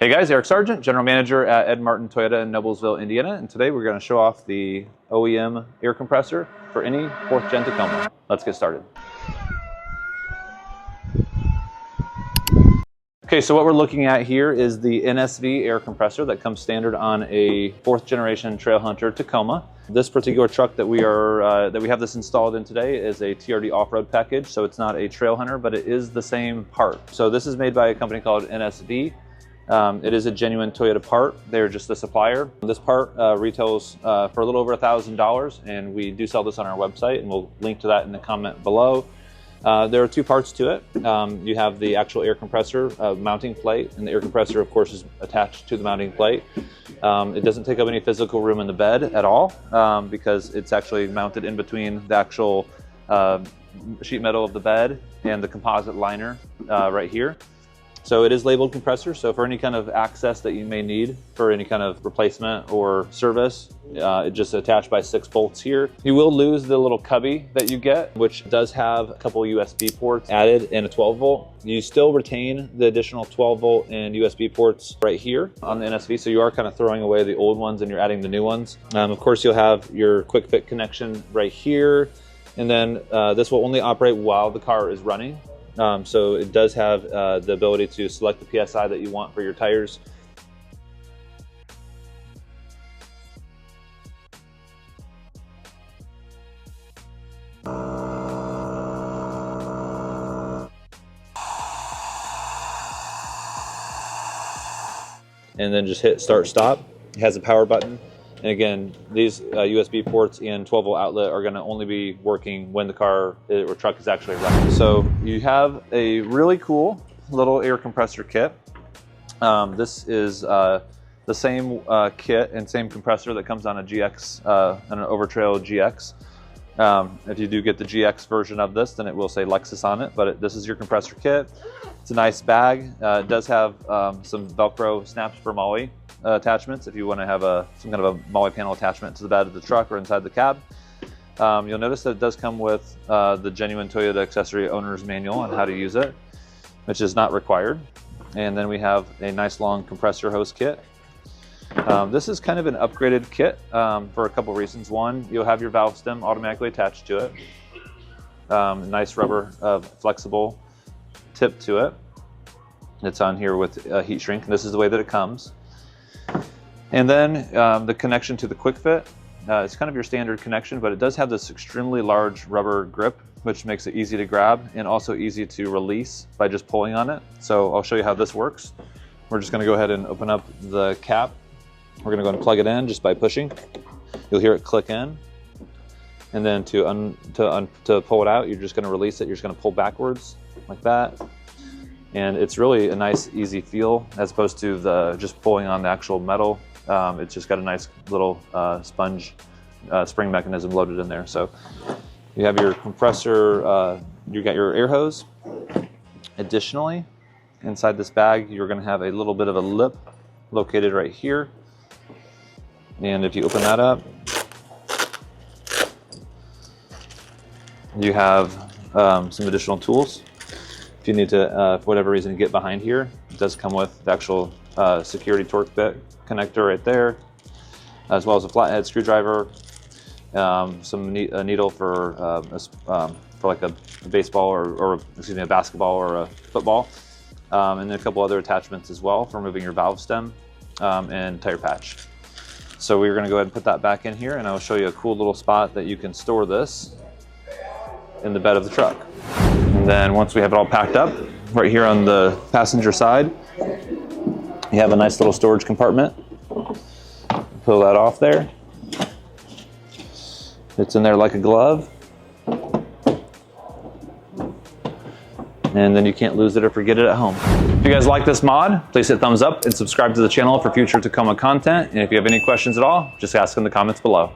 Hey guys, Eric Sargent, General Manager at Ed Martin Toyota in Noblesville, Indiana, and today we're going to show off the OEM air compressor for any 4th gen Tacoma. Let's get started. Okay, so what we're looking at here is the NSV air compressor that comes standard on a 4th generation Trailhunter Tacoma. This particular truck that we have this installed in today is a TRD off-road package, so it's not a Trailhunter, but it is the same part. So this is made by a company called NSV. It is a genuine Toyota part. They're just the supplier. This part retails for a little over $1,000, and we do sell this on our website, and we'll link to that in the comment below. There are 2 parts to it. You have the actual air compressor mounting plate, and the air compressor, of course, is attached to the mounting plate. It doesn't take up any physical room in the bed at all because it's actually mounted in between the actual sheet metal of the bed and the composite liner right here. So it is labeled compressor, so for any kind of access that you may need for any kind of replacement or service, it's just attached by 6 bolts here. You will lose the little cubby that you get, which does have a couple USB ports added and a 12 volt. You still retain the additional 12 volt and USB ports right here on the NSV, so you are kind of throwing away the old ones and you're adding the new ones. Of course, you'll have your quick fit connection right here, and then this will only operate while the car is running. So it does have the ability to select the PSI that you want for your tires. And then just hit start stop. It has a power button. And again, these USB ports and 12 volt outlet are going to only be working when the car or truck is actually running. So you have a really cool little air compressor kit. This is the same kit and same compressor that comes on a GX, an Overtrail GX. If you do get the GX version of this, then it will say Lexus on it, but this is your compressor kit. It's a nice bag. It does have some Velcro snaps for MOLLE attachments if you want to have some kind of a MOLLE panel attachment to the bed of the truck or inside the cab. You'll notice that it does come with the genuine Toyota accessory owner's manual on how to use it, which is not required. And then we have a nice long compressor hose kit. This is kind of an upgraded kit for a couple reasons. One, you'll have your valve stem automatically attached to it. Nice rubber flexible tip to it. It's on here with heat shrink. This is the way that it comes. And then the connection to the quick fit. It's kind of your standard connection, but it does have this extremely large rubber grip, which makes it easy to grab and also easy to release by just pulling on it. So I'll show you how this works. We're just going to go ahead and open up the cap. We're going to go and plug it in just by pushing. You'll hear it click in. And then to pull it out, you're just going to release it. You're just going to pull backwards like that. And it's really a nice, easy feel as opposed to just pulling on the actual metal. It's just got a nice little sponge spring mechanism loaded in there. So you have your compressor, you got your air hose. Additionally, inside this bag, you're going to have a little bit of a lip located right here. And if you open that up, you have some additional tools. If you need to, for whatever reason, get behind here, it does come with the actual security torque bit connector right there, as well as a flathead screwdriver, a needle for like a baseball or excuse me, a basketball or a football, and then a couple other attachments as well for removing your valve stem and tire patch. So we're going to go ahead and put that back in here, and I'll show you a cool little spot that you can store this in the bed of the truck. And then once we have it all packed up, right here on the passenger side, you have a nice little storage compartment. Pull that off there. It's in there like a glove. And then you can't lose it or forget it at home. If you guys like this mod, please hit thumbs up and subscribe to the channel for future Tacoma content. And if you have any questions at all, just ask in the comments below.